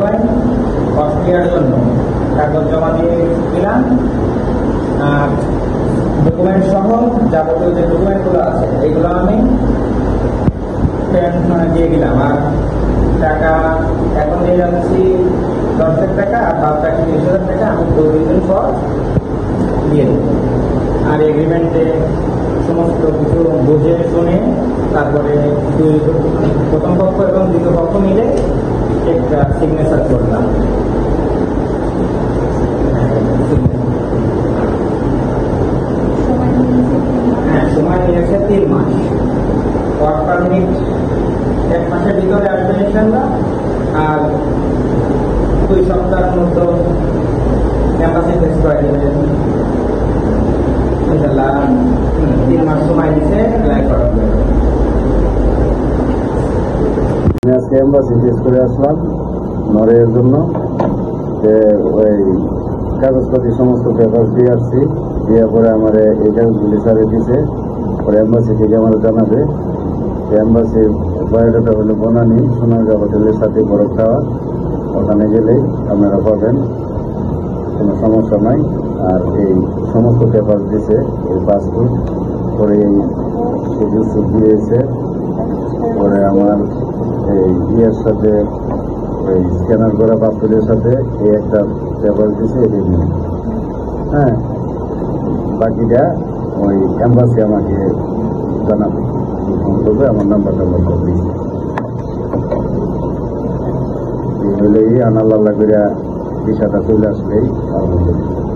হয় অস্ট্রিয়ার জন্য কাগজ জমা দিয়ে দিলাম, আর ডকুমেন্ট সহ যাবতীয় যে ডকুমেন্টগুলো আছে এগুলো আমি দিয়ে দিলাম। আর টাকা এখন দিয়ে যাচ্ছি 10,000 টাকা, আর বাদ বাকি 20,000 টাকা আমি 2 দিন পর দিয়ে দেব। আর এগ্রিমেন্টে সমস্ত কিছু বুঝে শুনে তারপরে প্রথম পক্ষ এবং দ্বিতীয় পক্ষ মিলে একটা সিগনেচার করলাম। হ্যাঁ, সময় নিয়েছে 3 মাস। ওয়ার্ক পারমিট 1 মাসের ভিতরে আসবে ইনশাআল্লাহ, আর 2 সপ্তাহের মতো এম্বাসি ফেস করে দেবেন ইনশাআল্লাহ। 3 মাস সময় দিচ্ছে অ্যাপ্লাই করার জন্য। আমি আজকে এম্বাসি ফেস করে আসলাম নরওয়ের জন্য। ওই কাগজপাতি সমস্ত পেপার দিয়ে আসছি, দেওয়ার পরে আমার এই কাগজগুলি সারে দিছে, পরে এম্বাসি থেকে আমার জানাবে। এম্বাসির বায়োডাটা হলো বনানী সোনারগাঁ হোটেলের সাথে বরফ খাওয়া, ওখানে গেলেই আপনারা পাবেন, কোনো সমস্যা নাই। আর এই সমস্ত পেপার দিছে, এই পাসপোর্ট, পরে এই সুযোগ দিয়েছে, পরে আমার এই ইয়ের সাথে ওই স্ক্যানার করা পাসপোর্টের সাথে এই একটা পেপার দিছে, এটি নিয়ে। হ্যাঁ, বাকিটা ওই এম্বাসি আমাকে জানাবে, ফোন করবে, আমার নাম্বারটা বলতে দিয়েছে। এই হলেই আনাল্লাহ করে বিষয়টা চলে আসলেই আলহামদুলিল্লাহ।